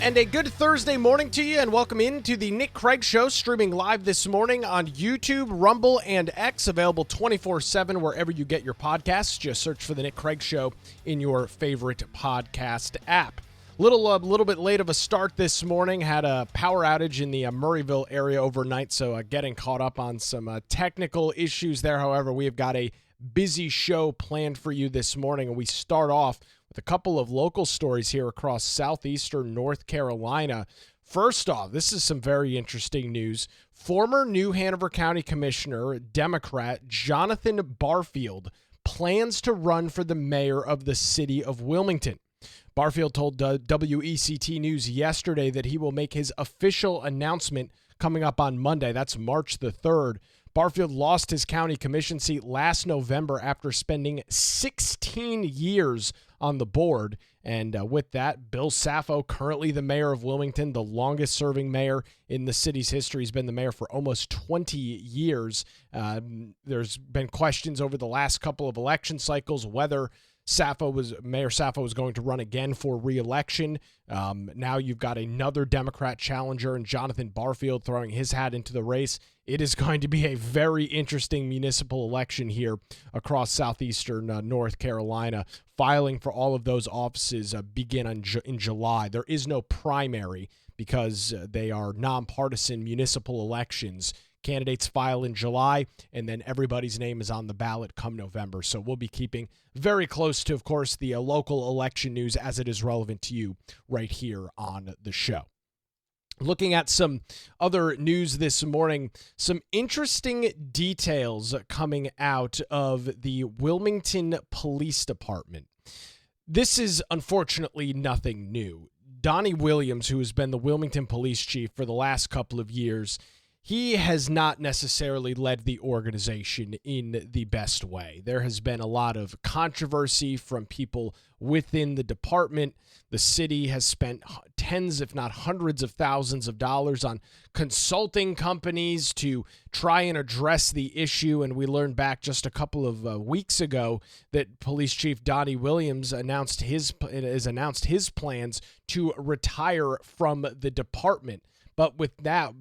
And a good Thursday morning to you, and welcome into the Nick Craig Show, streaming live this morning on YouTube, Rumble, and X, available 24/7 wherever you get your podcasts. Just search for the Nick Craig Show in your favorite podcast app. Little bit late of a start this morning. Had a power outage in the Murrayville area overnight, so getting caught up on some technical issues there. However, we have got a busy show planned for you this morning, and we start off with a couple of local stories here across southeastern North Carolina. First off, this is some very interesting news. Former New Hanover County Commissioner, Democrat Jonathan Barfield, plans to run for the mayor of the city of Wilmington. Barfield told WECT News yesterday that he will make his official announcement coming up on Monday. That's March the 3rd. Barfield lost his county commission seat last November after spending 16 years on the board. And with that, Bill Saffo, currently the mayor of Wilmington, the longest serving mayor in the city's history, has been the mayor for almost 20 years. There's been questions over the last couple of election cycles whether Mayor Saffo was going to run again for re-election. Now you've got another Democrat challenger and Jonathan Barfield throwing his hat into the race. It is going to be a very interesting municipal election here across southeastern North Carolina. Filing for all of those offices begin in July. There is no primary because they are nonpartisan municipal elections. Candidates file in July, and then everybody's name is on the ballot come November. So we'll be keeping very close to, of course, the local election news as it is relevant to you right here on the show. Looking at some other news this morning, some interesting details coming out of the Wilmington Police Department. This is unfortunately nothing new. Donnie Williams, who has been the Wilmington Police Chief for the last couple of years, he has not necessarily led the organization in the best way. There has been a lot of controversy from people within the department. The city has spent tens, if not hundreds of thousands of dollars on consulting companies to try and address the issue. And we learned back just a couple of weeks ago that Police Chief Donnie Williams has announced his plans to retire from the department. But without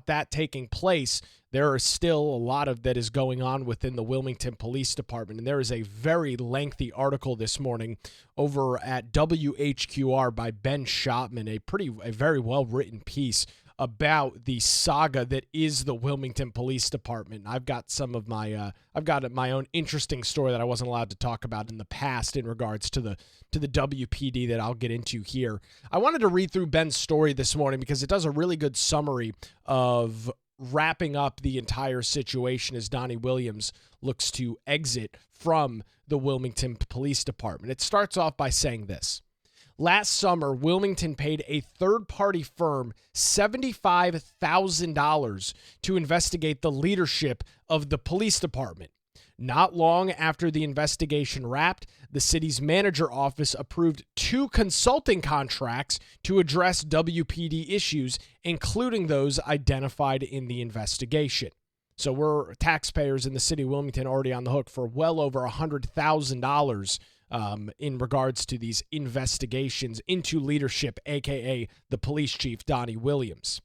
that taking place, there is still a lot of that is going on within the Wilmington Police Department. And there is a very lengthy article this morning over at WHQR by Ben Shopman, a very well-written piece about the saga that is the Wilmington Police Department. I've got my own interesting story that I wasn't allowed to talk about in the past in regards to the WPD that I'll get into here. I wanted to read through Ben's story this morning because it does a really good summary of wrapping up the entire situation as Donnie Williams looks to exit from the Wilmington Police Department. It starts off by saying this. Last summer, Wilmington paid a third-party firm $75,000 to investigate the leadership of the police department. Not long after the investigation wrapped, the city's manager office approved 2 consulting contracts to address WPD issues, including those identified in the investigation. So we're taxpayers in the city of Wilmington already on the hook for well over $100,000 in regards to these investigations into leadership, a.k.a. the police chief, Donnie Williams.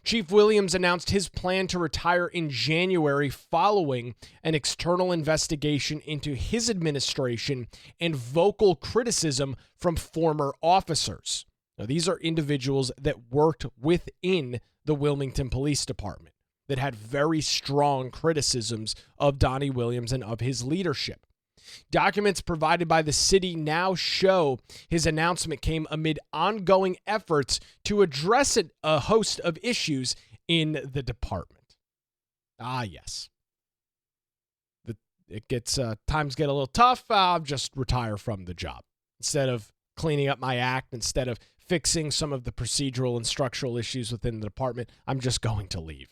Chief Williams announced his plan to retire in January following an external investigation into his administration and vocal criticism from former officers. Now, these are individuals that worked within the Wilmington Police Department that had very strong criticisms of Donnie Williams and of his leadership. Documents provided by the city now show his announcement came amid ongoing efforts to address a host of issues in the department. Ah, yes. Times get a little tough. I'll just retire from the job. Instead of cleaning up my act, instead of fixing some of the procedural and structural issues within the department, I'm just going to leave.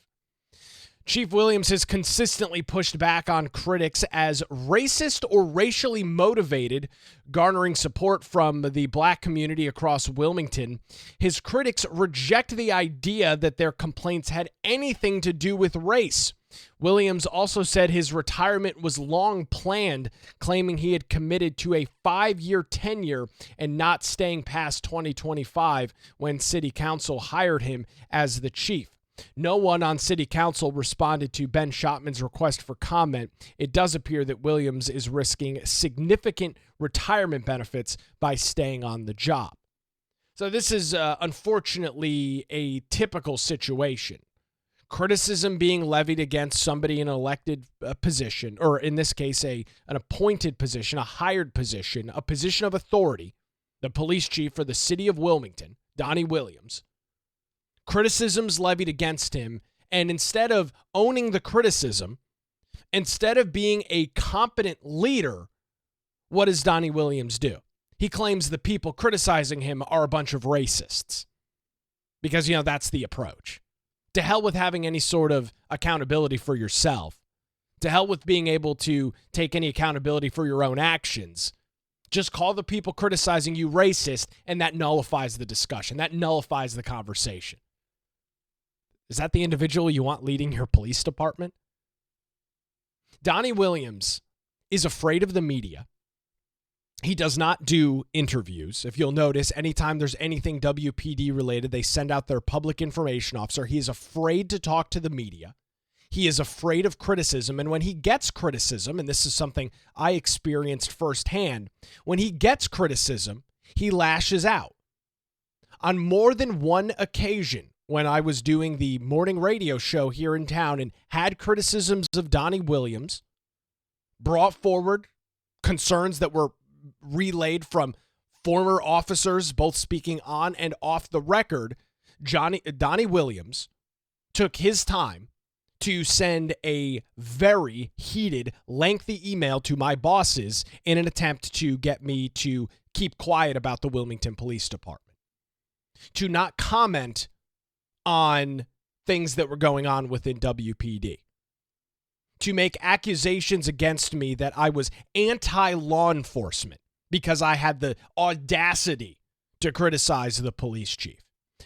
Chief Williams has consistently pushed back on critics as racist or racially motivated, garnering support from the black community across Wilmington. His critics reject the idea that their complaints had anything to do with race. Williams also said his retirement was long planned, claiming he had committed to a 5-year tenure and not staying past 2025 when City Council hired him as the chief. No one on City Council responded to Ben Schottman's request for comment. It does appear that Williams is risking significant retirement benefits by staying on the job. So this is unfortunately a typical situation. Criticism being levied against somebody in an elected position, or in this case, an appointed position, a hired position, a position of authority, the police chief for the city of Wilmington, Donnie Williams. Criticisms levied against him, and instead of owning the criticism, instead of being a competent leader, what does Donnie Williams do? He claims the people criticizing him are a bunch of racists. Because, that's the approach. To hell with having any sort of accountability for yourself. To hell with being able to take any accountability for your own actions. Just call the people criticizing you racist, and that nullifies the discussion. That nullifies the conversation. Is that the individual you want leading your police department? Donnie Williams is afraid of the media. He does not do interviews. If you'll notice, anytime there's anything WPD related, they send out their public information officer. He is afraid to talk to the media. He is afraid of criticism. And when he gets criticism, and this is something I experienced firsthand, when he gets criticism, he lashes out. On more than one occasion, when I was doing the morning radio show here in town and had criticisms of Donnie Williams, brought forward concerns that were relayed from former officers, both speaking on and off the record, Donnie Williams took his time to send a very heated, lengthy email to my bosses in an attempt to get me to keep quiet about the Wilmington Police Department, to not comment on things that were going on within WPD, to make accusations against me that I was anti-law enforcement because I had the audacity to criticize the police chief.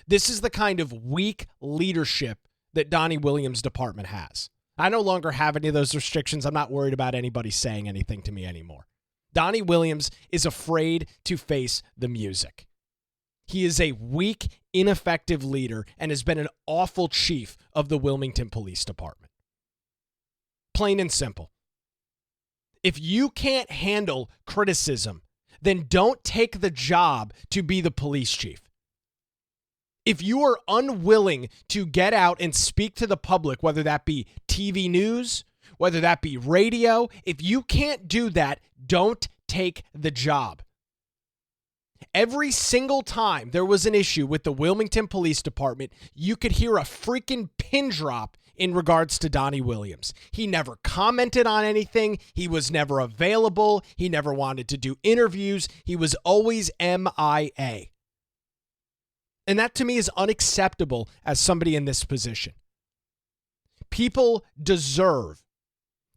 This is the kind of weak leadership that Donnie Williams' department has. I no longer have any of those restrictions. I'm not worried about anybody saying anything to me anymore. Donnie Williams is afraid to face the music. He is a weak, ineffective leader and has been an awful chief of the Wilmington Police Department. Plain and simple. If you can't handle criticism, then don't take the job to be the police chief. If you are unwilling to get out and speak to the public, whether that be TV news, whether that be radio, if you can't do that, don't take the job. Every single time there was an issue with the Wilmington Police Department, you could hear a freaking pin drop in regards to Donnie Williams. He never commented on anything. He was never available. He never wanted to do interviews. He was always MIA. And that to me is unacceptable as somebody in this position. People deserve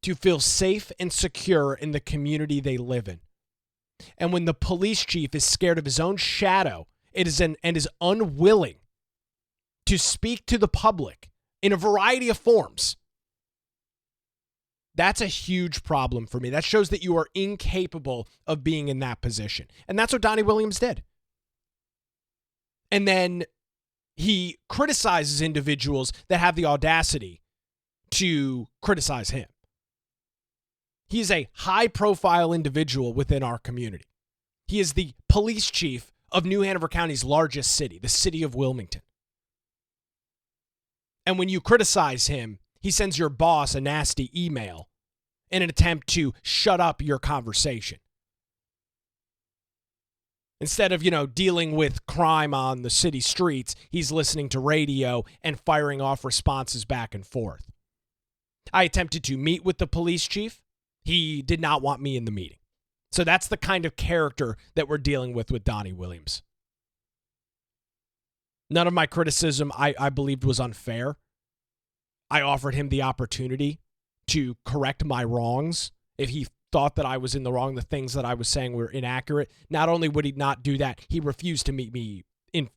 to feel safe and secure in the community they live in. And when the police chief is scared of his own shadow, and is unwilling to speak to the public in a variety of forms, that's a huge problem for me. That shows that you are incapable of being in that position. And that's what Donnie Williams did. And then he criticizes individuals that have the audacity to criticize him. He is a high-profile individual within our community. He is the police chief of New Hanover County's largest city, the city of Wilmington. And when you criticize him, he sends your boss a nasty email in an attempt to shut up your conversation. Instead of, dealing with crime on the city streets, he's listening to radio and firing off responses back and forth. I attempted to meet with the police chief. He did not want me in the meeting. So that's the kind of character that we're dealing with Donnie Williams. None of my criticism I believed was unfair. I offered him the opportunity to correct my wrongs. If he thought that I was in the wrong, the things that I was saying were inaccurate, not only would he not do that, he refused to meet me in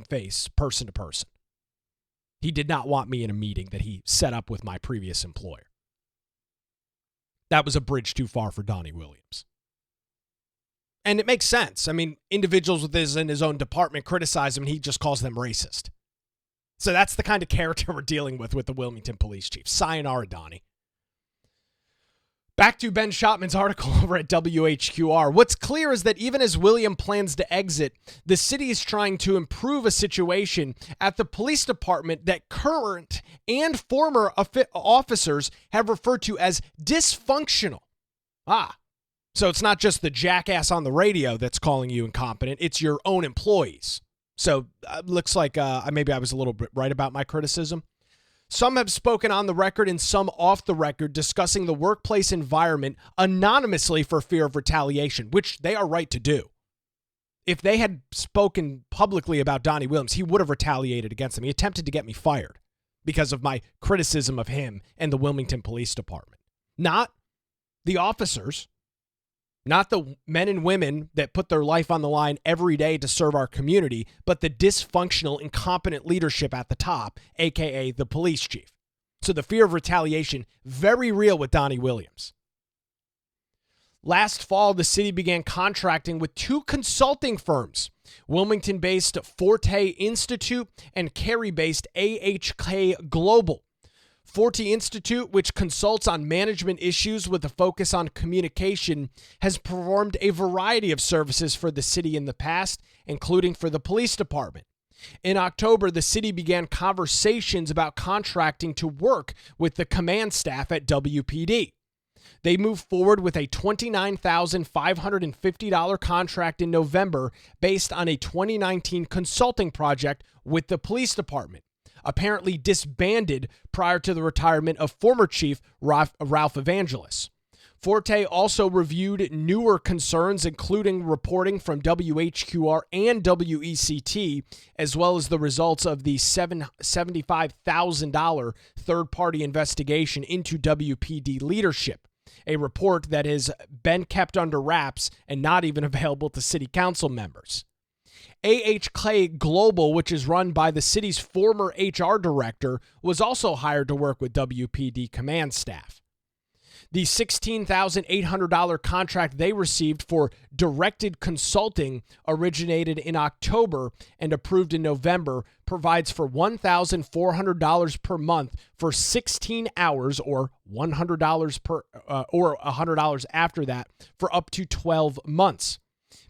face, person to person. He did not want me in a meeting that he set up with my previous employer. That was a bridge too far for Donnie Williams. And it makes sense. I mean, individuals within his own department criticize him, and he just calls them racist. So that's the kind of character we're dealing with the Wilmington police chief. Sayonara, Donnie. Back to Ben Schottman's article over at WHQR. What's clear is that even as William plans to exit, the city is trying to improve a situation at the police department that current and former officers have referred to as dysfunctional. So it's not just the jackass on the radio that's calling you incompetent, it's your own employees. So looks like maybe I was a little bit right about my criticism. Some have spoken on the record and some off the record discussing the workplace environment anonymously for fear of retaliation, which they are right to do. If they had spoken publicly about Donnie Williams, he would have retaliated against them. He attempted to get me fired because of my criticism of him and the Wilmington Police Department. Not the officers, not the men and women that put their life on the line every day to serve our community, but the dysfunctional, incompetent leadership at the top, a.k.a. the police chief. So the fear of retaliation, very real with Donnie Williams. Last fall, the city began contracting with two consulting firms, Wilmington-based Forte Institute and Cary-based AHK Global. Forte Institute, which consults on management issues with a focus on communication, has performed a variety of services for the city in the past, including for the police department. In October, the city began conversations about contracting to work with the command staff at WPD. They moved forward with a $29,550 contract in November based on a 2019 consulting project with the police department, apparently disbanded prior to the retirement of former chief Ralph Evangelos. Forte also reviewed newer concerns, including reporting from WHQR and WECT, as well as the results of the $75,000 third-party investigation into WPD leadership, a report that has been kept under wraps and not even available to city council members. AHK Global, which is run by the city's former HR director, was also hired to work with WPD command staff. The $16,800 contract they received for directed consulting originated in October and approved in November provides for $1,400 per month for 16 hours or $100 or $100 after that for up to 12 months.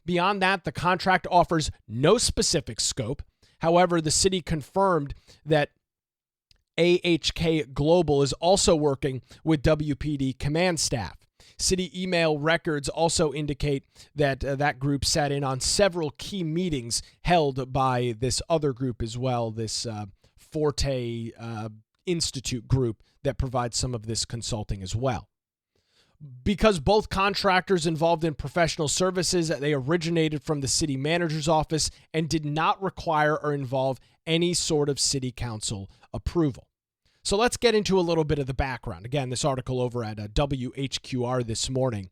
Beyond that, the contract offers no specific scope. However, the city confirmed that AHK Global is also working with WPD command staff. City email records also indicate that that group sat in on several key meetings held by this other group as well, this Forte Institute group that provides some of this consulting as well. Because both contractors involved in professional services, they originated from the city manager's office and did not require or involve any sort of city council approval. So let's get into a little bit of the background. Again, this article over at WHQR this morning.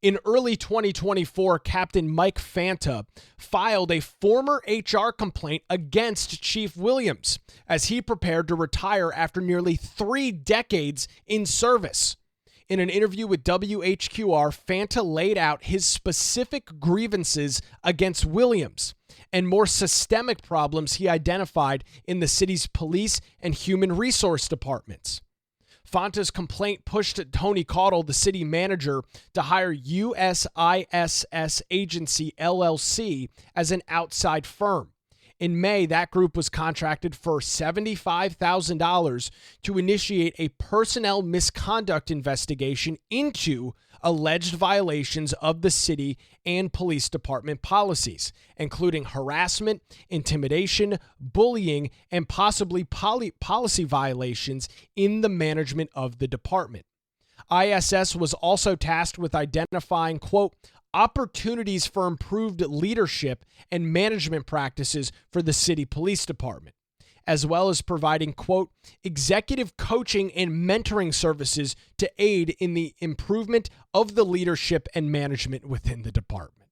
In early 2024, Captain Mike Fanta filed a former HR complaint against Chief Williams as he prepared to retire after nearly 3 decades in service. In an interview with WHQR, Fanta laid out his specific grievances against Williams and more systemic problems he identified in the city's police and human resource departments. Fanta's complaint pushed Tony Caudle, the city manager, to hire USISS Agency LLC as an outside firm. In May, that group was contracted for $75,000 to initiate a personnel misconduct investigation into alleged violations of the city and police department policies, including harassment, intimidation, bullying, and possibly policy violations in the management of the department. ISS was also tasked with identifying, quote, opportunities for improved leadership and management practices for the city police department, as well as providing, quote, executive coaching and mentoring services to aid in the improvement of the leadership and management within the department.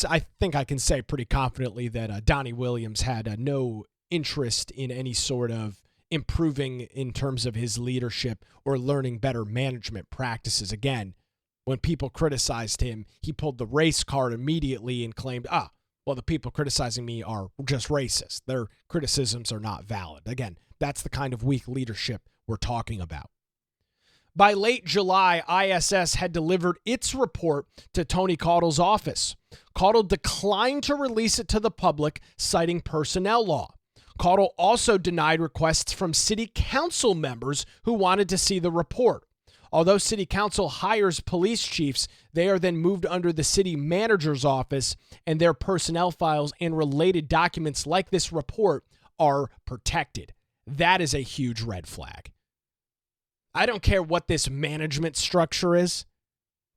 I think I can say pretty confidently that Donnie Williams had no interest in any sort of improving in terms of his leadership or learning better management practices. Again, when people criticized him, he pulled the race card immediately and claimed, well, the people criticizing me are just racist. Their criticisms are not valid. Again, that's the kind of weak leadership we're talking about. By late July, ISS had delivered its report to Tony Caudle's office. Caudle declined to release it to the public, citing personnel law. Caudle also denied requests from city council members who wanted to see the report. Although city council hires police chiefs, they are then moved under the city manager's office, and their personnel files and related documents like this report are protected. That is a huge red flag. I don't care what this management structure is.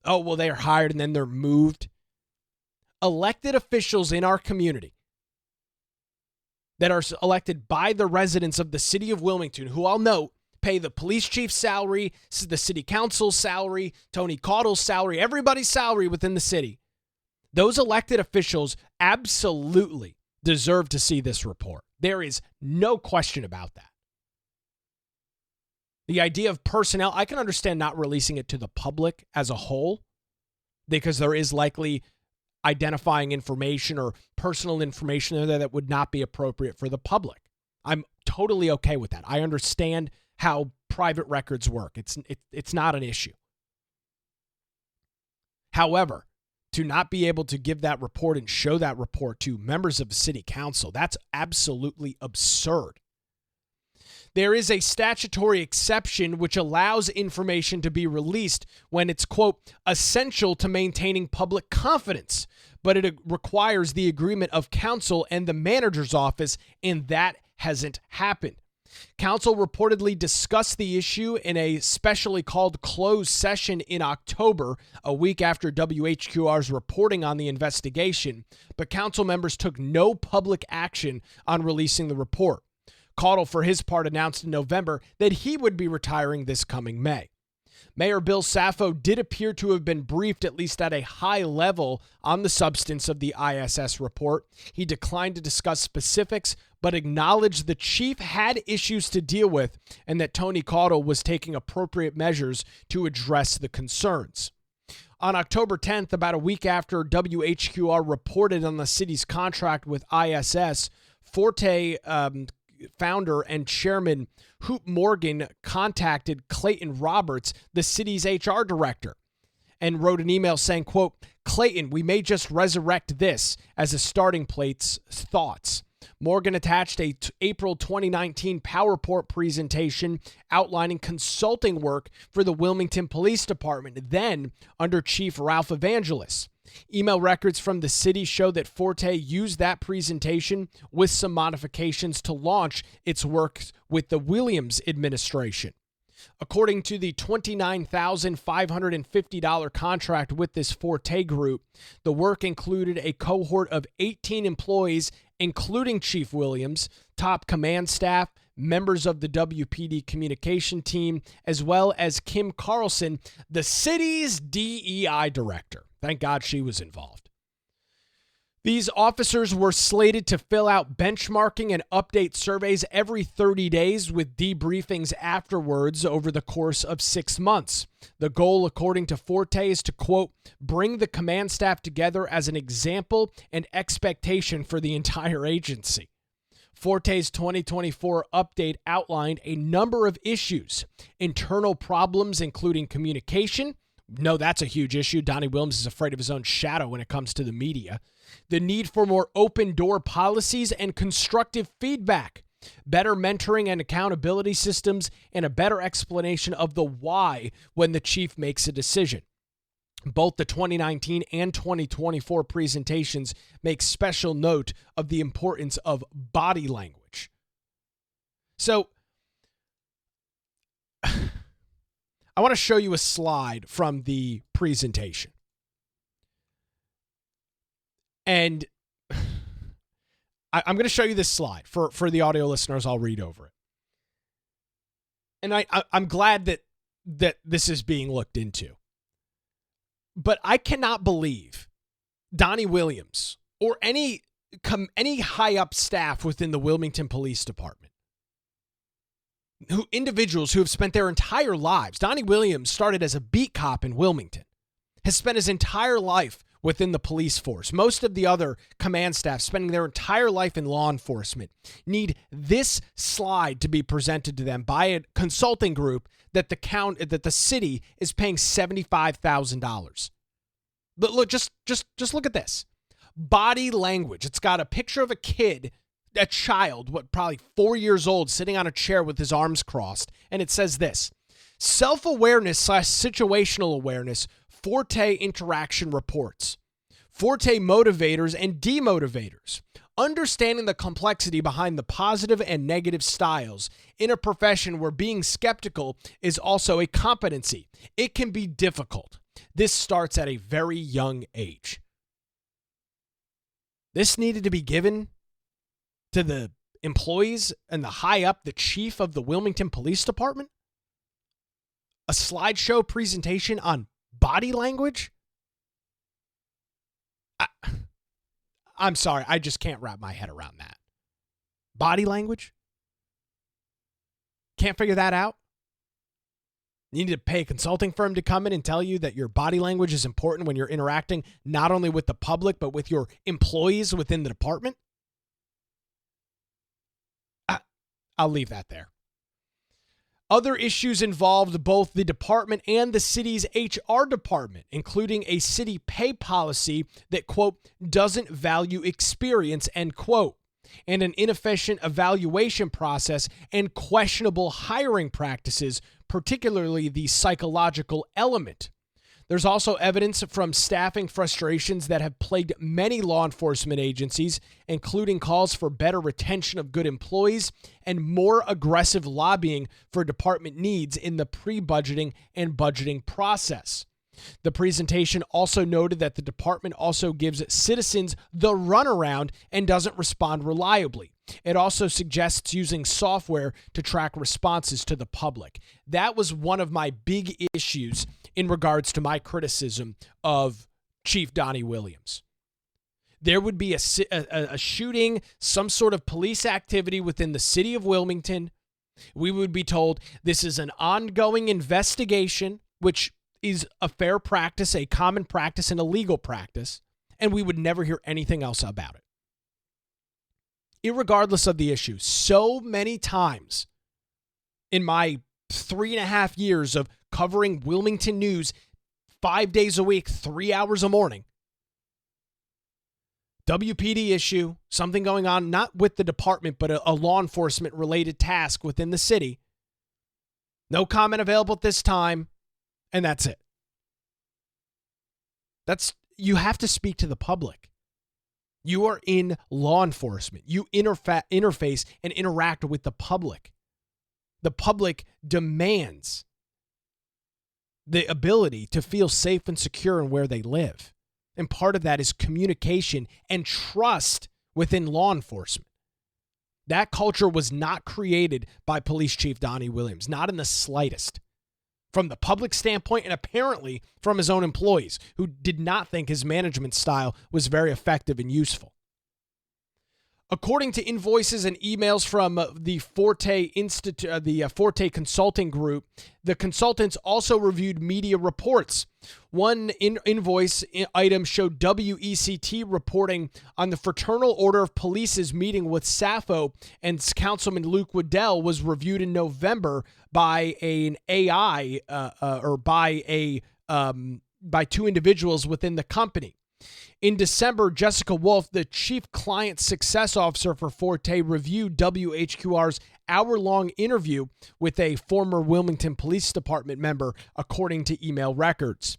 Oh, well, they're hired and then they're moved. Elected officials in our community that are elected by the residents of the city of Wilmington, who I'll note pay the police chief's salary, the city council's salary, Tony Caudle's salary, everybody's salary within the city. Those elected officials absolutely deserve to see this report. There is no question about that. The idea of personnel, I can understand not releasing it to the public as a whole, because there is likely identifying information or personal information there that would not be appropriate for the public. I'm totally okay with that. I understand how private records work. It's not an issue. However, to not be able to give that report and show that report to members of the city council, that's absolutely absurd. There is a statutory exception which allows information to be released when it's, quote, essential to maintaining public confidence, but it requires the agreement of council and the manager's office, and that hasn't happened. Council reportedly discussed the issue in a specially called closed session in October, a week after WHQR's reporting on the investigation, but council members took no public action on releasing the report. Caudle, for his part, announced in November that he would be retiring this coming May. Mayor Bill Saffo did appear to have been briefed, at least at a high level, on the substance of the ISS report. He declined to discuss specifics, but acknowledged the chief had issues to deal with and that Tony Caudle was taking appropriate measures to address the concerns. On October 10th, about a week after WHQR reported on the city's contract with ISS, Forte founder and chairman Hoop Morgan contacted Clayton Roberts, the city's HR director, and wrote an email saying, quote, Clayton, we may just resurrect this as a starting place's thoughts. Morgan attached a April 2019 PowerPoint presentation outlining consulting work for the Wilmington Police Department, then under Chief Ralph Evangelos. Email records from the city show that Forte used that presentation with some modifications to launch its work with the Williams administration. According to the $29,550 contract with this Forte group, the work included a cohort of 18 employees, including Chief Williams, top command staff, members of the WPD communication team, as well as Kim Carlson, the city's DEI director. Thank God she was involved. These officers were slated to fill out benchmarking and update surveys every 30 days with debriefings afterwards over the course of 6 months. The goal, according to Forte, is to, quote, bring the command staff together as an example and expectation for the entire agency. Forte's 2024 update outlined a number of issues, internal problems including communication. No, that's a huge issue. Donnie Williams is afraid of his own shadow when it comes to the media. The need for more open door policies and constructive feedback, better mentoring and accountability systems, and a better explanation of the why when the chief makes a decision. Both the 2019 and 2024 presentations make special note of the importance of body language. So, I want to show you a slide from the presentation. And I'm going to show you this slide. For the audio listeners, I'll read over it. And I'm glad that this is being looked into. But I cannot believe Donnie Williams or any any high up staff within the Wilmington Police Department, individuals who have spent their entire lives. Donnie Williams started as a beat cop in Wilmington, has spent his entire life within the police force. Most of the other command staff spending their entire life in law enforcement need this slide to be presented to them by a consulting group that the city is paying $75,000. But look, just look at this. Body language. It's got a picture of a kid, a child, probably 4 years old, sitting on a chair with his arms crossed. And it says this: self-awareness / situational awareness, Forte interaction reports. Forte motivators and demotivators. Understanding the complexity behind the positive and negative styles in a profession where being skeptical is also a competency. It can be difficult. This starts at a very young age. This needed to be given to the employees and the high up, the chief of the Wilmington Police Department? A slideshow presentation on body language? I'm sorry, I just can't wrap my head around that. Body language? Can't figure that out? You need to pay a consulting firm to come in and tell you that your body language is important when you're interacting not only with the public, but with your employees within the department? I'll leave that there. Other issues involved both the department and the city's HR department, including a city pay policy that, quote, doesn't value experience, end quote, and an inefficient evaluation process and questionable hiring practices, particularly the psychological element. There's also evidence from staffing frustrations that have plagued many law enforcement agencies, including calls for better retention of good employees and more aggressive lobbying for department needs in the pre-budgeting and budgeting process. The presentation also noted that the department also gives citizens the runaround and doesn't respond reliably. It also suggests using software to track responses to the public. That was one of my big issues in regards to my criticism of Chief Donnie Williams. There would be a shooting, some sort of police activity within the city of Wilmington. We would be told this is an ongoing investigation, which is a fair practice, a common practice, and a legal practice, and we would never hear anything else about it. Irregardless of the issue, so many times in my 3.5 years of covering Wilmington news 5 days a week, 3 hours a morning, WPD issue, something going on, not with the department, but a law enforcement related task within the city. No comment available at this time, and that's it. You have to speak to the public. You are in law enforcement. You interface and interact with the public. The public demands the ability to feel safe and secure in where they live. And part of that is communication and trust within law enforcement. That culture was not created by Police Chief Donnie Williams, not in the slightest. From the public standpoint, and apparently from his own employees, who did not think his management style was very effective and useful. According to invoices and emails from the Forte Forte Consulting Group, the consultants also reviewed media reports. One invoice item showed WECT reporting on the Fraternal Order of Police's meeting with Sappho, and Councilman Luke Waddell was reviewed in November by an AI by two individuals within the company. In December, Jessica Wolf, the Chief Client Success Officer for Forte, reviewed WHQR's hour-long interview with a former Wilmington Police Department member, according to email records.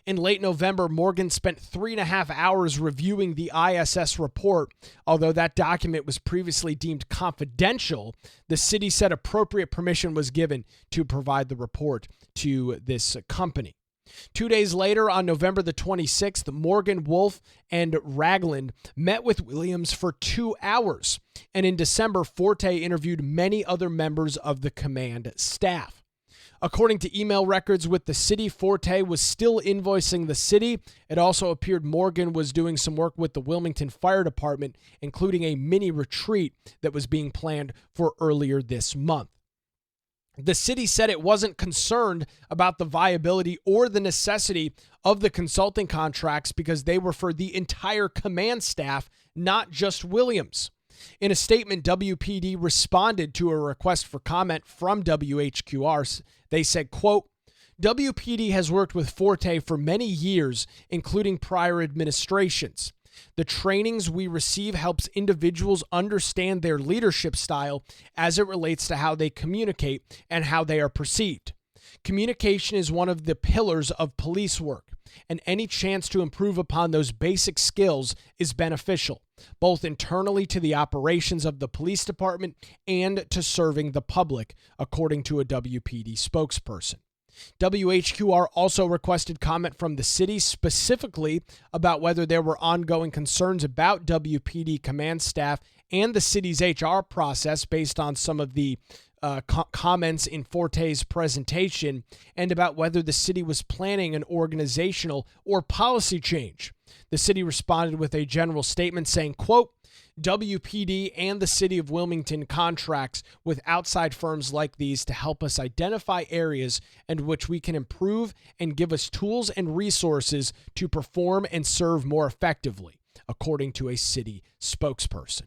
In late November, Morgan spent 3.5 hours reviewing the ISS report. Although that document was previously deemed confidential, the city said appropriate permission was given to provide the report to this company. 2 days later, on November the 26th, Morgan, Wolf, and Ragland met with Williams for 2 hours. And in December, Forte interviewed many other members of the command staff. According to email records with the city, Forte was still invoicing the city. It also appeared Morgan was doing some work with the Wilmington Fire Department, including a mini retreat that was being planned for earlier this month. The city said it wasn't concerned about the viability or the necessity of the consulting contracts because they were for the entire command staff, not just Williams. In a statement, WPD responded to a request for comment from WHQR. They said, quote, WPD has worked with Forte for many years, including prior administrations. The trainings we receive helps individuals understand their leadership style as it relates to how they communicate and how they are perceived. Communication is one of the pillars of police work, and any chance to improve upon those basic skills is beneficial, both internally to the operations of the police department and to serving the public, according to a WPD spokesperson. WHQR also requested comment from the city specifically about whether there were ongoing concerns about WPD command staff and the city's HR process based on some of the comments in Forte's presentation, and about whether the city was planning an organizational or policy change. The city responded with a general statement saying, quote, WPD and the city of Wilmington contracts with outside firms like these to help us identify areas in which we can improve and give us tools and resources to perform and serve more effectively, according to a city spokesperson.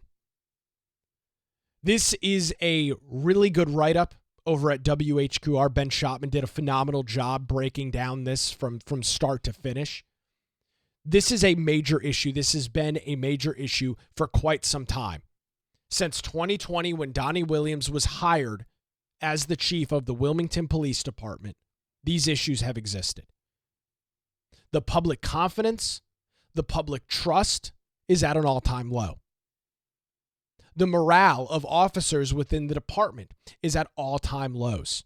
This is a really good write-up over at WHQR. Ben Shotman did a phenomenal job breaking down this from start to finish. This is a major issue. This has been a major issue for quite some time. Since 2020, when Donnie Williams was hired as the chief of the Wilmington Police Department, these issues have existed. The public confidence, the public trust is at an all-time low. The morale of officers within the department is at all-time lows.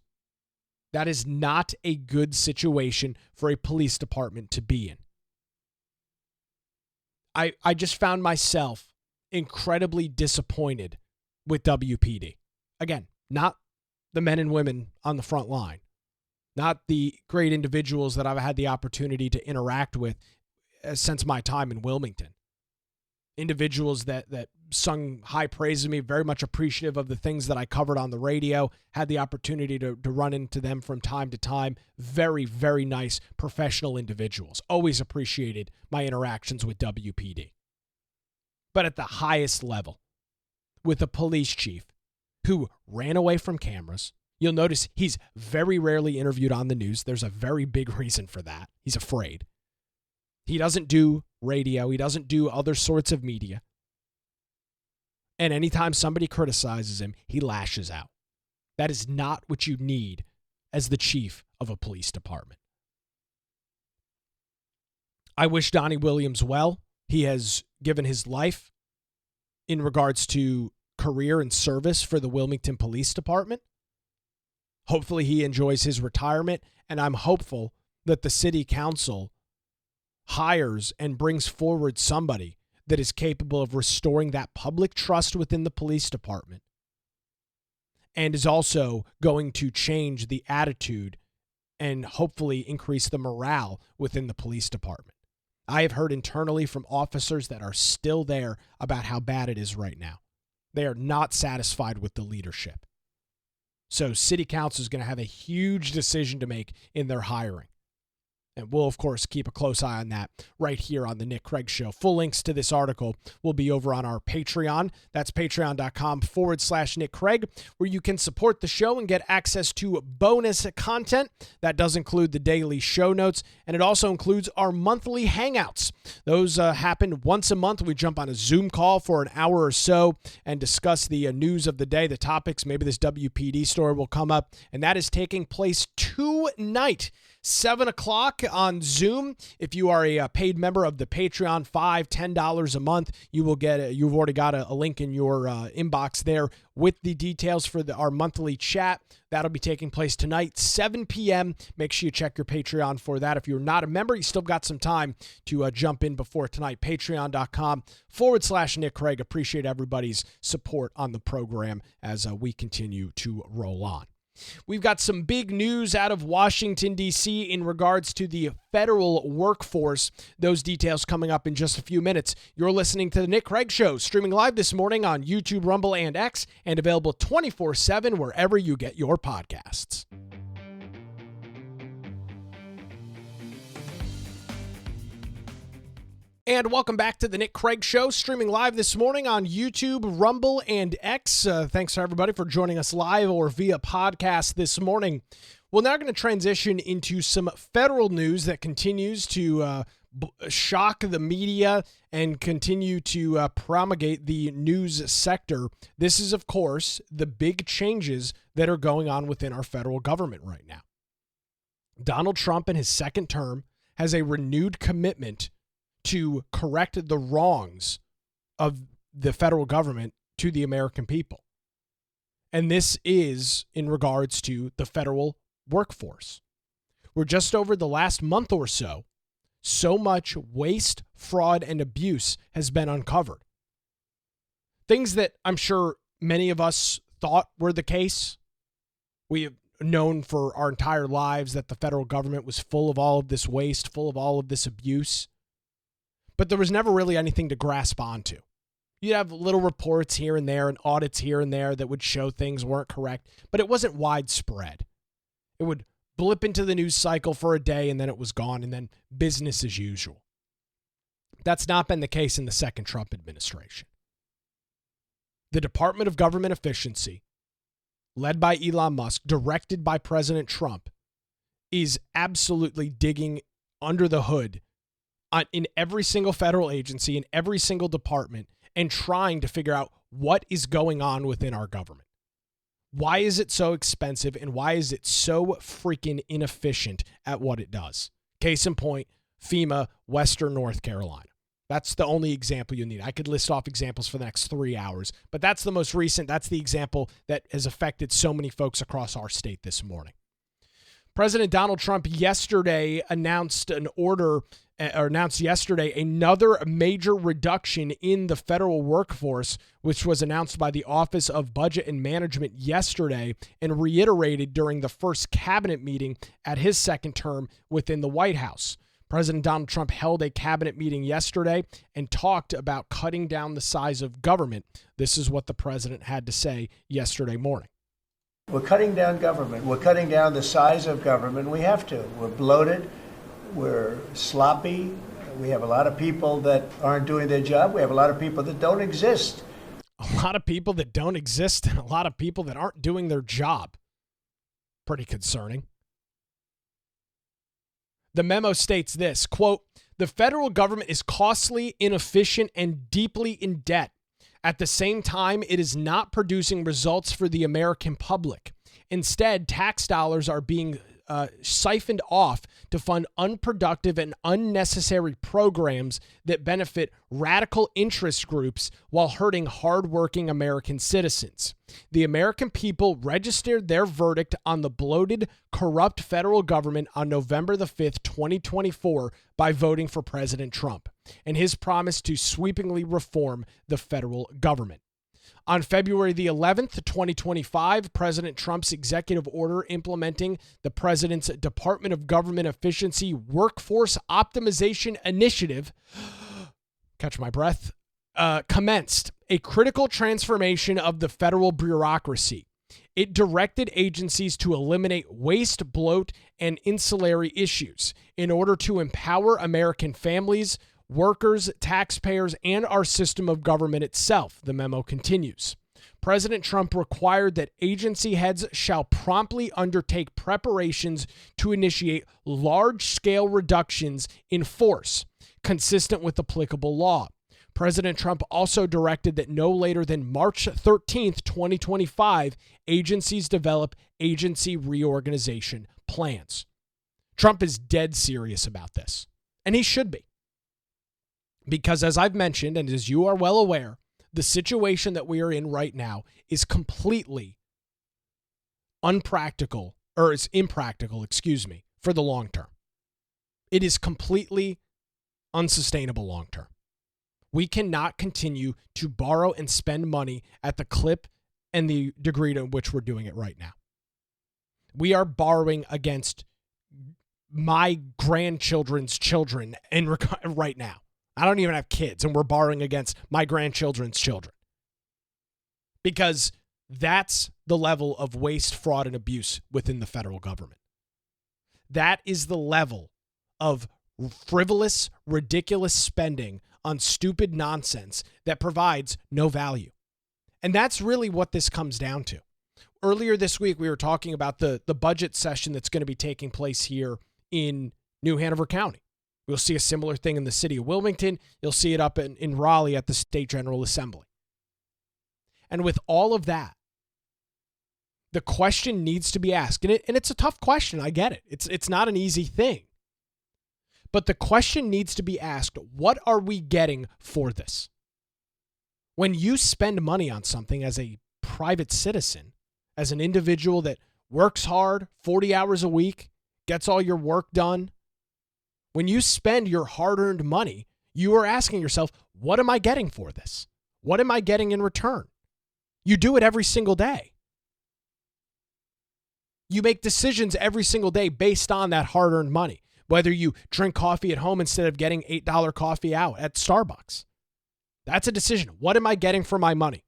That is not a good situation for a police department to be in. I just found myself incredibly disappointed with WPD. Again, not the men and women on the front line, not the great individuals that I've had the opportunity to interact with since my time in Wilmington. Individuals that sung high praise of me, very much appreciative of the things that I covered on the radio, had the opportunity to run into them from time to time. Very, very nice professional individuals. Always appreciated my interactions with WPD. But at the highest level, with a police chief who ran away from cameras, you'll notice he's very rarely interviewed on the news. There's a very big reason for that. He's afraid. He doesn't do radio. He doesn't do other sorts of media. And anytime somebody criticizes him, he lashes out. That is not what you need as the chief of a police department. I wish Donnie Williams well. He has given his life in regards to career and service for the Wilmington Police Department. Hopefully he enjoys his retirement, and I'm hopeful that the city council hires and brings forward somebody that is capable of restoring that public trust within the police department and is also going to change the attitude and hopefully increase the morale within the police department. I have heard internally from officers that are still there about how bad it is right now. They are not satisfied with the leadership. So city council is going to have a huge decision to make in their hiring. And we'll, of course, keep a close eye on that right here on the Nick Craig Show. Full links to this article will be over on our Patreon. That's patreon.com/Nick Craig, where you can support the show and get access to bonus content. That does include the daily show notes, and it also includes our monthly hangouts. Those happen once a month. We jump on a Zoom call for an hour or so and discuss the news of the day, the topics. Maybe this WPD story will come up, and that is taking place tonight. 7 o'clock on Zoom. If you are a paid member of the Patreon, $5, $10 a month, you will get you've already got a link in your inbox there with the details for our monthly chat. That'll be taking place tonight, 7 p.m. Make sure you check your Patreon for that. If you're not a member, you still got some time to jump in before tonight. Patreon.com/Nick Craig. Appreciate everybody's support on the program as we continue to roll on. We've got some big news out of Washington, D.C. in regards to the federal workforce. Those details coming up in just a few minutes. You're listening to The Nick Craig Show, streaming live this morning on YouTube, Rumble, and X, and available 24/7 wherever you get your podcasts. And welcome back to the Nick Craig Show, streaming live this morning on YouTube, Rumble, and X. Thanks to everybody for joining us live or via podcast this morning. We're now going to transition into some federal news that continues to shock the media and continue to promulgate the news sector. This is, of course, the big changes that are going on within our federal government right now. Donald Trump in his second term has a renewed commitment to correct the wrongs of the federal government to the American people. And this is in regards to the federal workforce. We're just over the last month or so much waste, fraud, and abuse has been uncovered. Things that I'm sure many of us thought were the case. We have known for our entire lives that the federal government was full of all of this waste, full of all of this abuse. But there was never really anything to grasp onto. You'd have little reports here and there and audits here and there that would show things weren't correct, but it wasn't widespread. It would blip into the news cycle for a day and then it was gone, and then business as usual. That's not been the case in the second Trump administration. The Department of Government Efficiency, led by Elon Musk, directed by President Trump, is absolutely digging under the hood in every single federal agency, in every single department, and trying to figure out what is going on within our government. Why is it so expensive, and why is it so freaking inefficient at what it does? Case in point, FEMA, Western North Carolina. That's the only example you need. I could list off examples for the next 3 hours, but that's the most recent. That's the example that has affected so many folks across our state this morning. President Donald Trump yesterday announced another major reduction in the federal workforce, which was announced by the Office of Budget and Management yesterday and reiterated during the first cabinet meeting at his second term within the White House. President Donald Trump held a cabinet meeting yesterday and talked about cutting down the size of government. This is what the president had to say yesterday morning. We're cutting down government. We're cutting down the size of government. We have to. We're bloated. We're sloppy. We have a lot of people that aren't doing their job. We have a lot of people that don't exist. A lot of people that don't exist and a lot of people that aren't doing their job. Pretty concerning. The memo states this, quote, "The federal government is costly, inefficient, and deeply in debt. At the same time, it is not producing results for the American public. Instead, tax dollars are being siphoned off to fund unproductive and unnecessary programs that benefit radical interest groups while hurting hardworking American citizens. The American people registered their verdict on the bloated, corrupt federal government on November the 5th, 2024, by voting for President Trump and his promise to sweepingly reform the federal government. On February the 11th, 2025, President Trump's executive order implementing the president's Department of Government Efficiency Workforce Optimization Initiative, catch my breath, commenced a critical transformation of the federal bureaucracy. It directed agencies to eliminate waste, bloat, and ancillary issues in order to empower American families, workers, taxpayers, and our system of government itself, the memo continues. President Trump required that agency heads shall promptly undertake preparations to initiate large-scale reductions in force, consistent with applicable law. President Trump also directed that no later than March 13th, 2025, agencies develop agency reorganization plans. Trump is dead serious about this, and he should be. Because as I've mentioned, and as you are well aware, the situation that we are in right now is completely impractical for the long term. It is completely unsustainable long term. We cannot continue to borrow and spend money at the clip and the degree to which we're doing it right now. We are borrowing against my grandchildren's children right now. I don't even have kids, and we're borrowing against my grandchildren's children. Because that's the level of waste, fraud, and abuse within the federal government. That is the level of frivolous, ridiculous spending on stupid nonsense that provides no value. And that's really what this comes down to. Earlier this week, we were talking about the budget session that's going to be taking place here in New Hanover County. We'll see a similar thing in the city of Wilmington. You'll see it up in Raleigh at the State General Assembly. And with all of that, the question needs to be asked. And it's a tough question. I get it. It's not an easy thing. But the question needs to be asked, what are we getting for this? When you spend money on something as a private citizen, as an individual that works hard, 40 hours a week, gets all your work done, when you spend your hard-earned money, you are asking yourself, what am I getting for this? What am I getting in return? You do it every single day. You make decisions every single day based on that hard-earned money, whether you drink coffee at home instead of getting $8 coffee out at Starbucks. That's a decision. What am I getting for my money?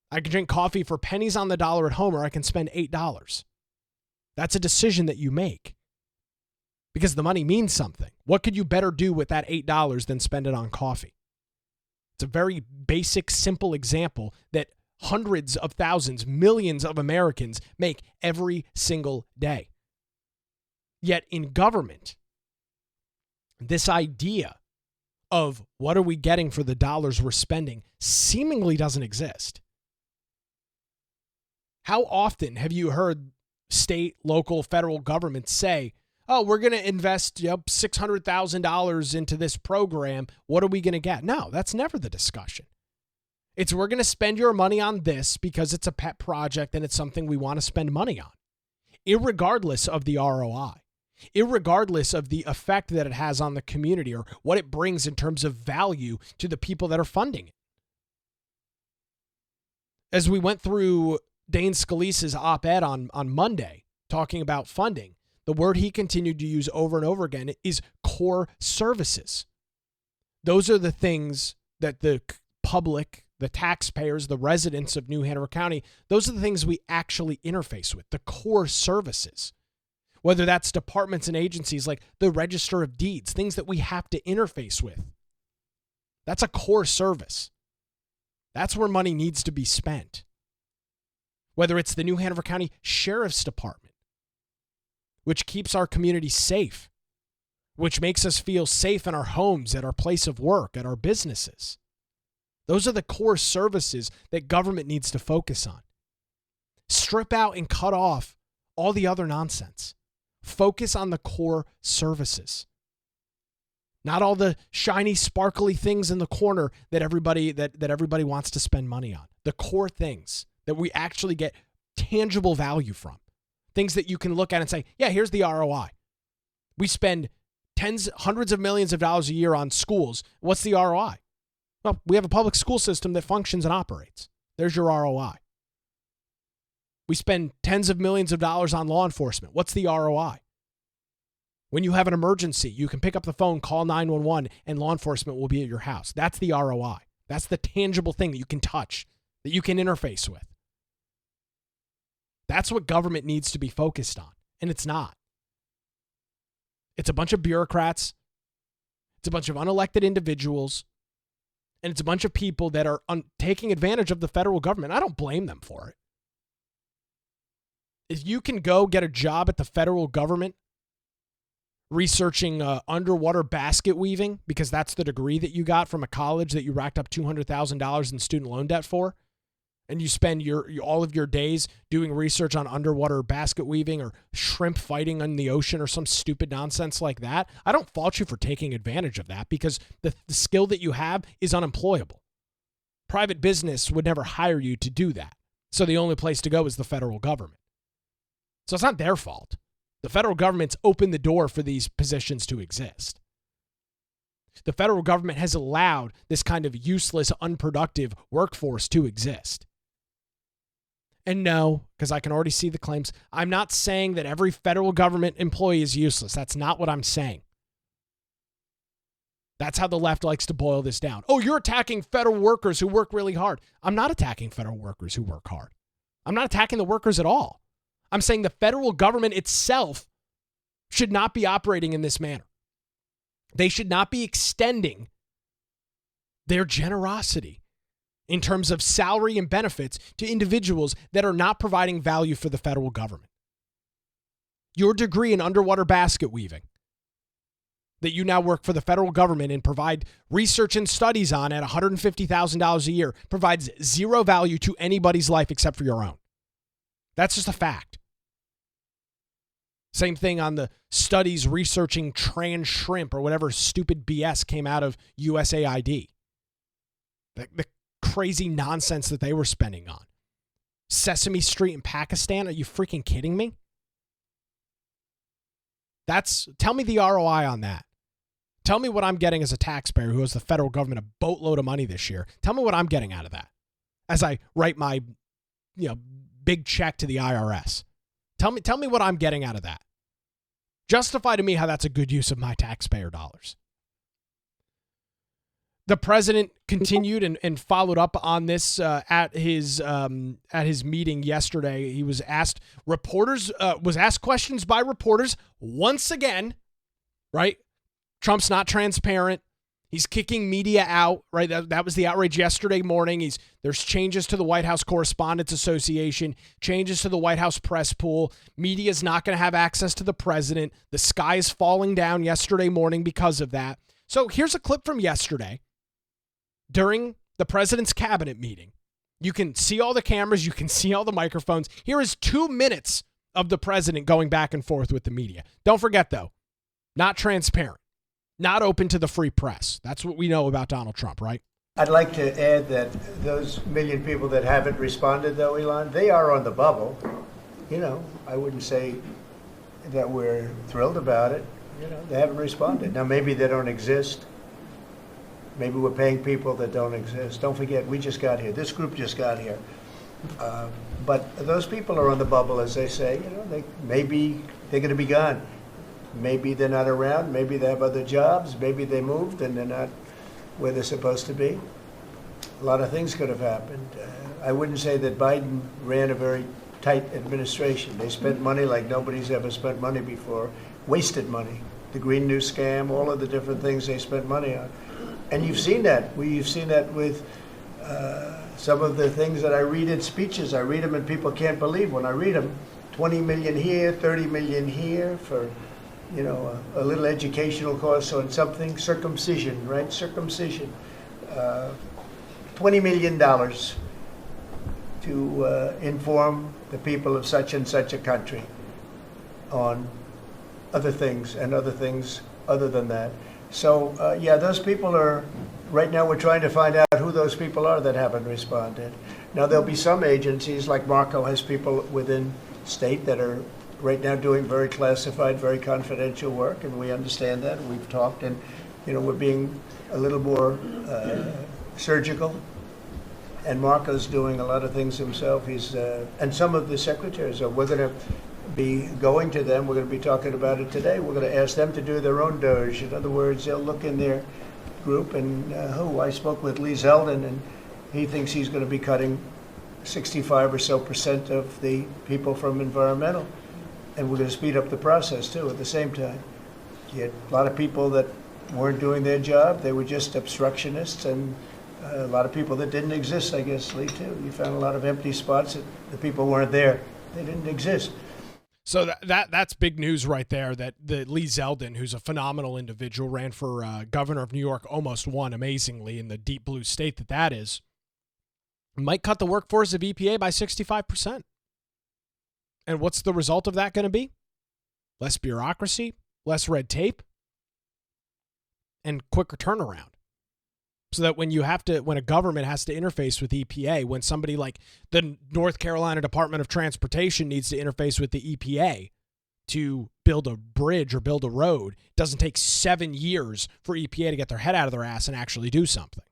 I can drink coffee for pennies on the dollar at home, or I can spend $8. That's a decision that you make because the money means something. What could you better do with that $8 than spend it on coffee? It's a very basic, simple example that hundreds of thousands, millions of Americans make every single day. Yet in government, this idea of what are we getting for the dollars we're spending seemingly doesn't exist. How often have you heard state, local, federal governments say, oh, we're going to invest $600,000 into this program. What are we going to get? No, that's never the discussion. It's we're going to spend your money on this because it's a pet project and it's something we want to spend money on, irregardless of the ROI, irregardless of the effect that it has on the community or what it brings in terms of value to the people that are funding it. As we went through Dane Scalise's op-ed on Monday talking about funding, the word he continued to use over and over again is core services. Those are the things that the public, the taxpayers, the residents of New Hanover County, those are the things we actually interface with, the core services. Whether that's departments and agencies like the Register of Deeds, things that we have to interface with. That's a core service. That's where money needs to be spent. Whether it's the New Hanover County Sheriff's Department, which keeps our community safe, which makes us feel safe in our homes, at our place of work, at our businesses. Those are the core services that government needs to focus on. Strip out and cut off all the other nonsense. Focus on the core services. Not all the shiny, sparkly things in the corner that everybody wants to spend money on. The core things that we actually get tangible value from. Things that you can look at and say, yeah, here's the ROI. We spend hundreds of millions of dollars a year on schools. What's the ROI? Well, we have a public school system that functions and operates. There's your ROI. We spend tens of millions of dollars on law enforcement. What's the ROI? When you have an emergency, you can pick up the phone, call 911, and law enforcement will be at your house. That's the ROI. That's the tangible thing that you can touch, that you can interface with. That's what government needs to be focused on, and it's not. It's a bunch of bureaucrats. It's a bunch of unelected individuals, and it's a bunch of people that are taking advantage of the federal government. I don't blame them for it. If you can go get a job at the federal government researching underwater basket weaving, because that's the degree that you got from a college that you racked up $200,000 in student loan debt for, and you spend all of your days doing research on underwater basket weaving or shrimp fighting in the ocean or some stupid nonsense like that, I don't fault you for taking advantage of that because the skill that you have is unemployable. Private business would never hire you to do that. So the only place to go is the federal government. So it's not their fault. The federal government's opened the door for these positions to exist. The federal government has allowed this kind of useless, unproductive workforce to exist. And no, because I can already see the claims. I'm not saying that every federal government employee is useless. That's not what I'm saying. That's how the left likes to boil this down. Oh, you're attacking federal workers who work really hard. I'm not attacking federal workers who work hard. I'm not attacking the workers at all. I'm saying the federal government itself should not be operating in this manner. They should not be extending their generosity in terms of salary and benefits to individuals that are not providing value for the federal government. Your degree in underwater basket weaving that you now work for the federal government and provide research and studies on at $150,000 a year provides zero value to anybody's life except for your own. That's just a fact. Same thing on the studies researching trans shrimp or whatever stupid BS came out of USAID. The crazy nonsense that they were spending on. Sesame Street in Pakistan? Are you freaking kidding me? Tell me the ROI on that. Tell me what I'm getting as a taxpayer who owes the federal government a boatload of money this year. Tell me what I'm getting out of that as I write my, big check to the IRS. Tell me what I'm getting out of that. Justify to me how that's a good use of my taxpayer dollars. The president continued and followed up on this at his meeting yesterday. He was asked questions by reporters once again, right? Trump's not transparent. He's kicking media out, right? That was the outrage yesterday morning. There's changes to the White House Correspondents Association, changes to the White House press pool. Media's not going to have access to the president. The sky is falling down yesterday morning because of that. So here's a clip from yesterday during the president's cabinet meeting. You can see all the cameras. You can see all the microphones. Here is 2 minutes of the president going back and forth with the media. Don't forget, though, not transparent. Not open to the free press. That's what we know about Donald Trump, right? I'd like to add that those million people that haven't responded, though, Elon, they are on the bubble. I wouldn't say that we're thrilled about it. They haven't responded. Now, maybe they don't exist. Maybe we're paying people that don't exist. Don't forget, we just got here. This group just got here. But those people are on the bubble, as they say. Maybe they're going to be gone. Maybe they're not around. Maybe they have other jobs. Maybe they moved and they're not where they're supposed to be. A lot of things could have happened. I wouldn't say that Biden ran a very tight administration. They spent money like nobody's ever spent money before, wasted money. The Green New Scam, all of the different things they spent money on. And you've seen that. You've seen that with some of the things that I read in speeches. I read them and people can't believe when I read them. 20 million here, 30 million here for a little educational course on something, circumcision, right? Circumcision. $20 million to inform the people of such and such a country on other things and other things other than that. So, those people are, right now we're trying to find out who those people are that haven't responded. Now, there'll be some agencies, like Marco has people within state that are right now doing very classified, very confidential work, and we understand that. We've talked, and we're being a little more surgical. And Marco's doing a lot of things himself. And some of the secretaries we're going to be going to them. We're going to be talking about it today. We're going to ask them to do their own doge. In other words, they'll look in their group, and I spoke with Lee Zeldin, and he thinks he's going to be cutting 65% or so of the people from environmental. And we're going to speed up the process, too, at the same time. You had a lot of people that weren't doing their job. They were just obstructionists, and a lot of people that didn't exist, I guess, Lee, too. You found a lot of empty spots that the people weren't there. They didn't exist. So that's big news right there, that the Lee Zeldin, who's a phenomenal individual, ran for governor of New York, almost won amazingly in the deep blue state that is, might cut the workforce of EPA by 65%. And what's the result of that going to be? Less bureaucracy, less red tape, and quicker turnaround. So that when a government has to interface with EPA, when somebody like the North Carolina Department of Transportation needs to interface with the EPA to build a bridge or build a road, it doesn't take 7 years for EPA to get their head out of their ass and actually do something.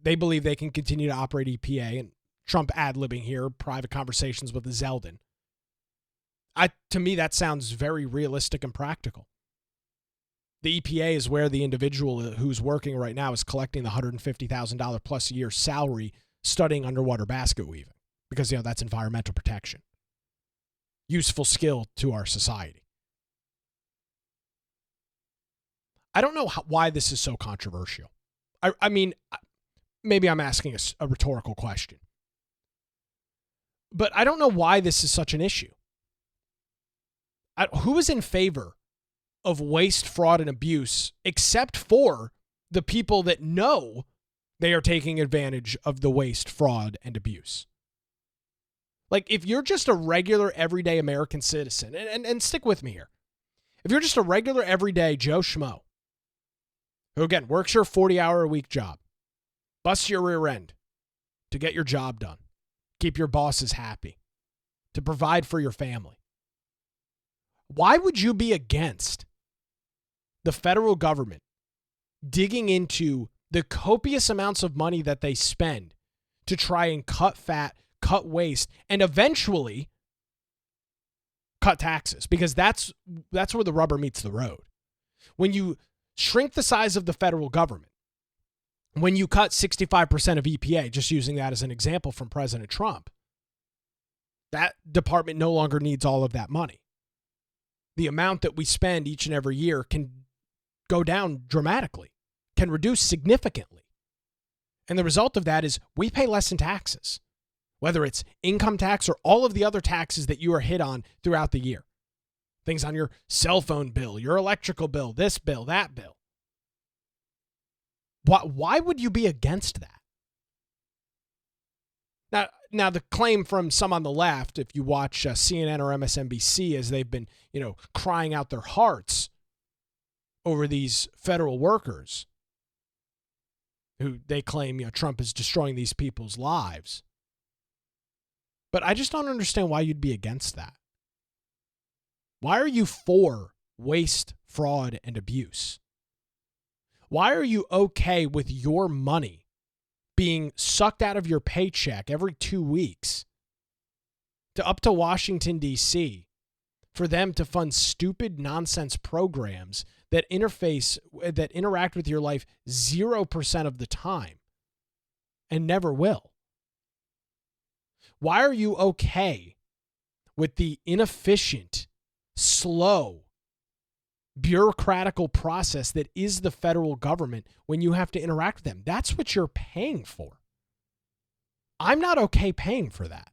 They believe they can continue to operate EPA and Trump ad-libbing here, private conversations with Zeldin. To me, that sounds very realistic and practical. The EPA is where the individual who's working right now is collecting the $150,000 plus a year salary studying underwater basket weaving because, that's environmental protection. Useful skill to our society. I don't know why this is so controversial. I mean, maybe I'm asking a rhetorical question. But I don't know why this is such an issue. Who is in favor of waste, fraud, and abuse except for the people that know they are taking advantage of the waste, fraud, and abuse? Like, if you're just a regular, everyday American citizen, and stick with me here. If you're just a regular, everyday Joe Schmo, who, again, works your 40-hour-a-week job, busts your rear end to get your job done, keep your bosses happy, to provide for your family, why would you be against the federal government digging into the copious amounts of money that they spend to try and cut fat, cut waste, and eventually cut taxes? Because that's where the rubber meets the road. When you shrink the size of the federal government, when you cut 65% of EPA, just using that as an example from President Trump, that department no longer needs all of that money. The amount that we spend each and every year can go down dramatically, can reduce significantly. And the result of that is we pay less in taxes, whether it's income tax or all of the other taxes that you are hit on throughout the year. Things on your cell phone bill, your electrical bill, this bill, that bill. Why would you be against that? Now the claim from some on the left, if you watch CNN or MSNBC, as they've been, crying out their hearts over these federal workers who they claim, Trump is destroying these people's lives. But I just don't understand why you'd be against that. Why are you for waste, fraud, and abuse? Why are you okay with your money being sucked out of your paycheck every 2 weeks up to Washington, D.C., for them to fund stupid nonsense programs that interact with your life 0% of the time and never will? Why are you okay with the inefficient, slow, bureaucratical process that is the federal government when you have to interact with them? That's what you're paying for. I'm not okay paying for that.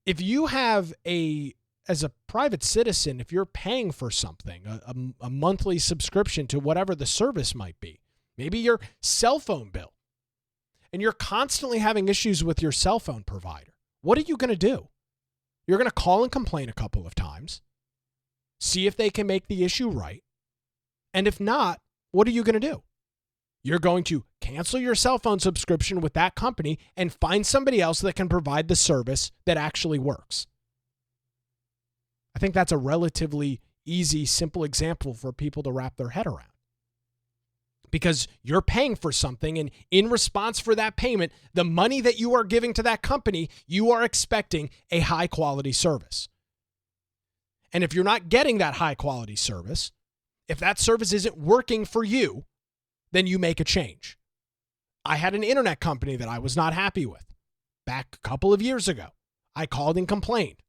If you have as a private citizen, if you're paying for something, a monthly subscription to whatever the service might be, maybe your cell phone bill, and you're constantly having issues with your cell phone provider, what are you going to do? You're going to call and complain a couple of times, see if they can make the issue right. And if not, what are you going to do? You're going to cancel your cell phone subscription with that company and find somebody else that can provide the service that actually works. I think that's a relatively easy, simple example for people to wrap their head around. Because you're paying for something, and in response for that payment, the money that you are giving to that company, you are expecting a high-quality service. And if you're not getting that high-quality service, if that service isn't working for you, then you make a change. I had an internet company that I was not happy with back a couple of years ago. I called and complained.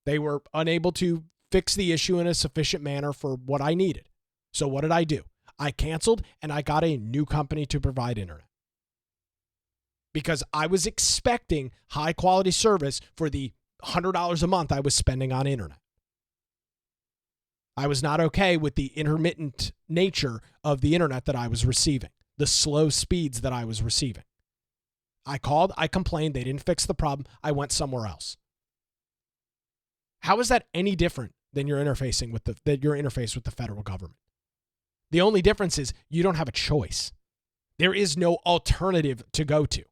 They were unable to fix the issue in a sufficient manner for what I needed. So what did I do? I canceled and I got a new company to provide internet. Because I was expecting high quality service for the $100 a month I was spending on internet. I was not okay with the intermittent nature of the internet that I was receiving, the slow speeds that I was receiving. I called, I complained, they didn't fix the problem, I went somewhere else. How is that any different than your interface with the federal government? The only difference is you don't have a choice. There is no alternative to go to.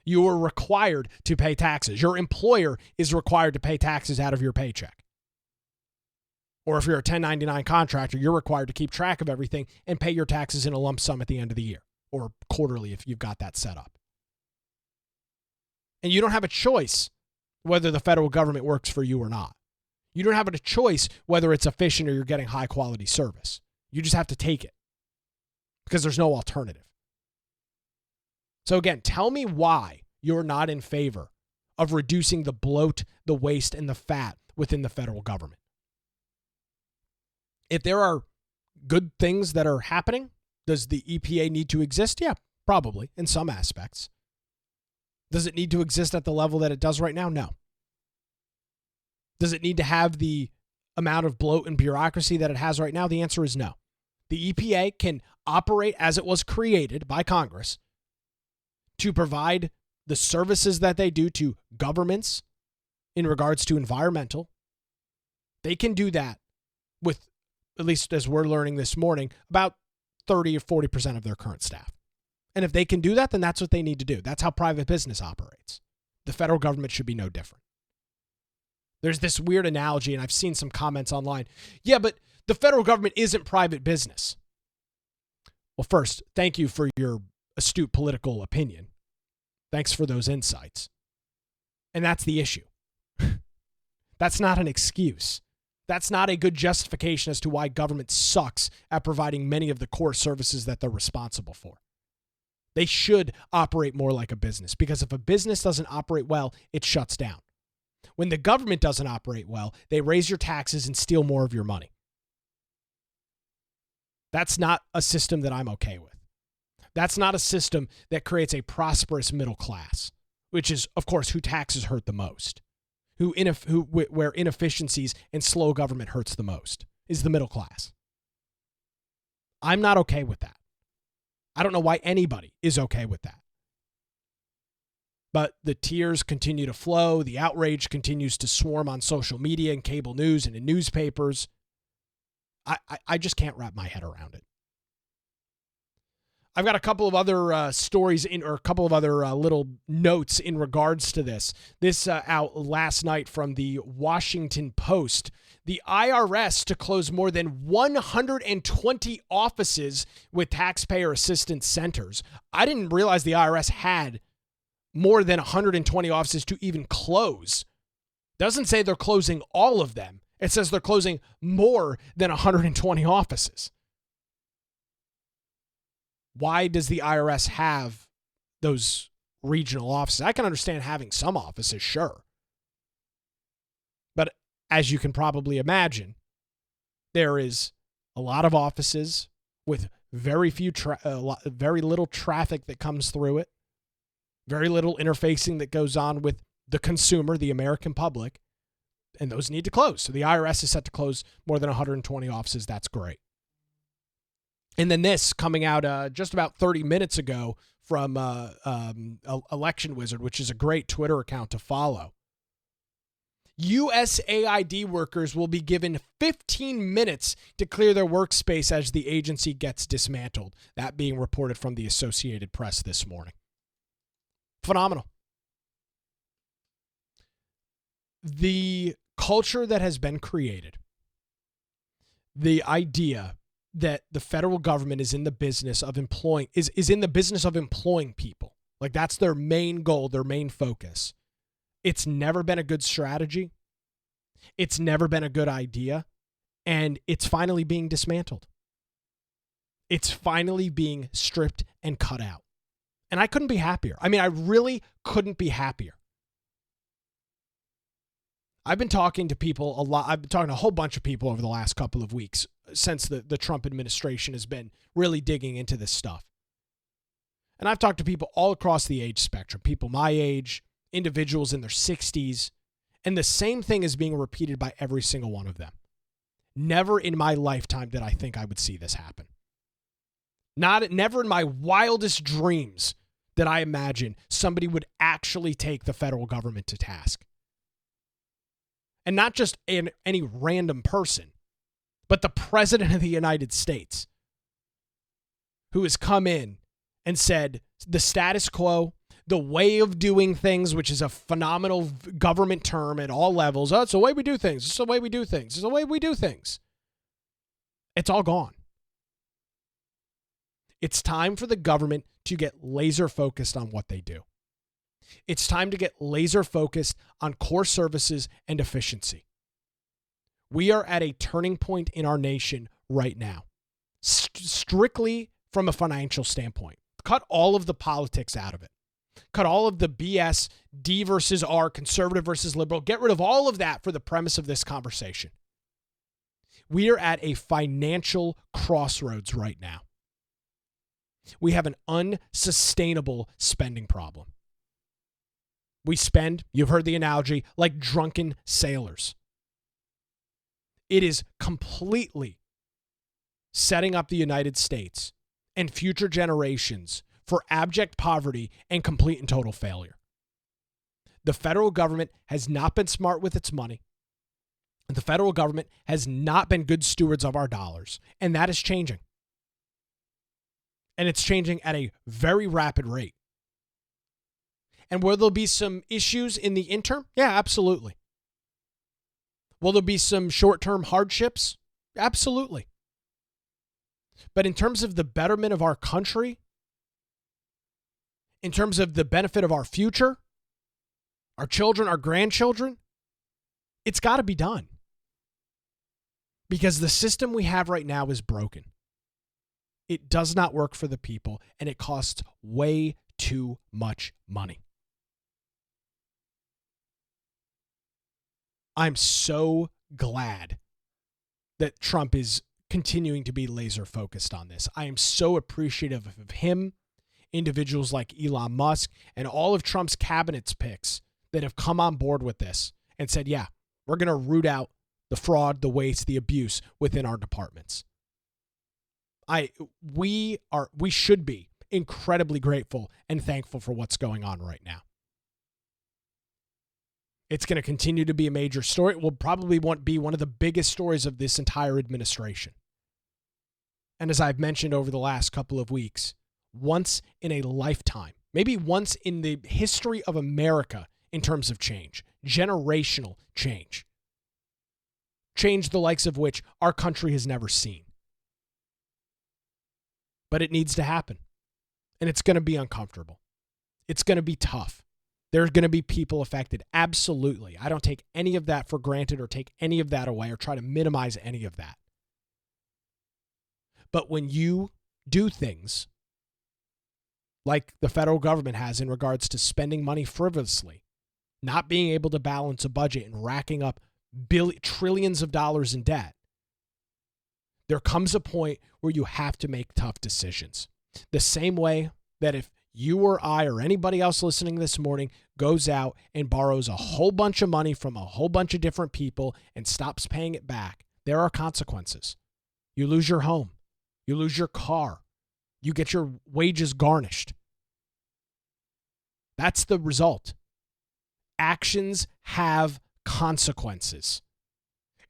You are required to pay taxes. Your employer is required to pay taxes out of your paycheck. Or if you're a 1099 contractor, you're required to keep track of everything and pay your taxes in a lump sum at the end of the year or quarterly if you've got that set up. And you don't have a choice whether the federal government works for you or not. You don't have a choice whether it's efficient or you're getting high quality service. You just have to take it because there's no alternative. So again, tell me why you're not in favor of reducing the bloat, the waste, and the fat within the federal government. If there are good things that are happening, does the EPA need to exist? Yeah, probably in some aspects. Does it need to exist at the level that it does right now? No. Does it need to have the amount of bloat and bureaucracy that it has right now? The answer is no. The EPA can operate as it was created by Congress to provide the services that they do to governments in regards to environmental. They can do that with, at least as we're learning this morning, about 30 or 40% of their current staff. And if they can do that, then that's what they need to do. That's how private business operates. The federal government should be no different. There's this weird analogy, and I've seen some comments online. Yeah, but the federal government isn't private business. Well, first, thank you for your astute political opinion. Thanks for those insights. And that's the issue. That's not an excuse. That's not a good justification as to why government sucks at providing many of the core services that they're responsible for. They should operate more like a business, because if a business doesn't operate well, it shuts down. When the government doesn't operate well, they raise your taxes and steal more of your money. That's not a system that I'm okay with. That's not a system that creates a prosperous middle class, which is, of course, who taxes hurt the most, where inefficiencies and slow government hurts the most, is the middle class. I'm not okay with that. I don't know why anybody is okay with that. But the tears continue to flow. The outrage continues to swarm on social media and cable news and in newspapers. I just can't wrap my head around it. I've got a couple of other stories or a couple of other little notes in regards to this. This out last night from the Washington Post. The IRS to close more than 120 offices with taxpayer assistance centers. I didn't realize the IRS had more than 120 offices to even close. Doesn't say they're closing all of them. It says they're closing more than 120 offices. Why does the IRS have those regional offices? I can understand having some offices, sure. But as you can probably imagine, there is a lot of offices with very little traffic that comes through it, very little interfacing that goes on with the consumer, the American public, and those need to close. So the IRS is set to close more than 120 offices. That's great. And then this coming out just about 30 minutes ago from Election Wizard, which is a great Twitter account to follow. USAID workers will be given 15 minutes to clear their workspace as the agency gets dismantled. That being reported from the Associated Press this morning. Phenomenal. The culture that has been created, the idea that the federal government is in the business of employing, is in the business of employing people. Like that's their main goal, their main focus. It's never been a good strategy. It's never been a good idea. And it's finally being dismantled. It's finally being stripped and cut out. And I couldn't be happier. I mean, I really couldn't be happier. I've been talking to people a lot. I've been talking to a whole bunch of people over the last couple of weeks since the Trump administration has been really digging into this stuff. And I've talked to people all across the age spectrum, people my age, individuals in their 60s, and the same thing is being repeated by every single one of them. Never in my lifetime did I think I would see this happen. Never in my wildest dreams did I imagine somebody would actually take the federal government to task. And not just any random person, but the President of the United States, who has come in and said the status quo, the way of doing things, which is a phenomenal government term at all levels. Oh, it's the way we do things. It's the way we do things. It's the way we do things. It's all gone. It's time for the government to get laser focused on what they do. It's time to get laser focused on core services and efficiency. We are at a turning point in our nation right now, strictly from a financial standpoint. Cut all of the politics out of it. Cut all of the BS, D versus R, conservative versus liberal. Get rid of all of that for the premise of this conversation. We are at a financial crossroads right now. We have an unsustainable spending problem. We spend, you've heard the analogy, like drunken sailors. It is completely setting up the United States and future generations for abject poverty and complete and total failure. The federal government has not been smart with its money. The federal government has not been good stewards of our dollars, and that is changing. And it's changing at a very rapid rate. And will there be some issues in the interim? Yeah, absolutely. Will there be some short-term hardships? Absolutely. But in terms of the betterment of our country, in terms of the benefit of our future, our children, our grandchildren, it's got to be done. Because the system we have right now is broken. It does not work for the people, and it costs way too much money. I'm so glad that Trump is continuing to be laser focused on this. I am so appreciative of him, individuals like Elon Musk, and all of Trump's cabinet's picks that have come on board with this and said, yeah, we're going to root out the fraud, the waste, the abuse within our departments. We should be incredibly grateful and thankful for what's going on right now. It's going to continue to be a major story. It will probably be one of the biggest stories of this entire administration. And as I've mentioned over the last couple of weeks, once in a lifetime, maybe once in the history of America in terms of change, generational change the likes of which our country has never seen. But it needs to happen. And it's going to be uncomfortable. It's going to be tough. There's going to be people affected. Absolutely. I don't take any of that for granted or take any of that away or try to minimize any of that. But when you do things like the federal government has in regards to spending money frivolously, not being able to balance a budget and racking up trillions of dollars in debt, there comes a point where you have to make tough decisions. The same way that if you or I or anybody else listening this morning goes out and borrows a whole bunch of money from a whole bunch of different people and stops paying it back, there are consequences. You lose your home. You lose your car. You get your wages garnished. That's the result. Actions have consequences.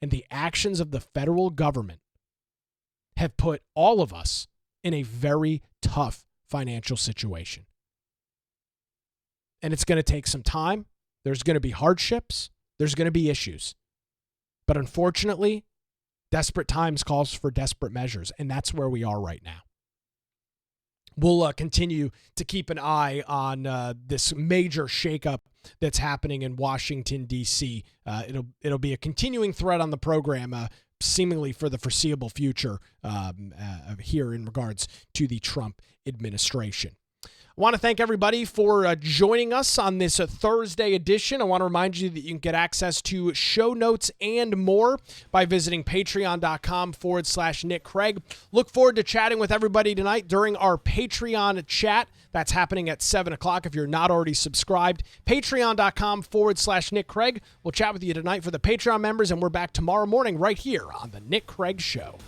And the actions of the federal government have put all of us in a very tough financial situation. And it's going to take some time. There's going to be hardships. There's going to be issues. But unfortunately, desperate times calls for desperate measures, and that's where we are right now. We'll continue to keep an eye on this major shakeup that's happening in Washington, D.C. It'll be a continuing thread on the program, seemingly for the foreseeable future here in regards to the Trump administration. I want to thank everybody for joining us on this Thursday edition. I want to remind you that you can get access to show notes and more by visiting patreon.com/Nick Craig. Look forward to chatting with everybody tonight during our Patreon chat. That's happening at 7 o'clock if you're not already subscribed. Patreon.com/Nick Craig. We'll chat with you tonight for the Patreon members, and we're back tomorrow morning right here on The Nick Craig Show.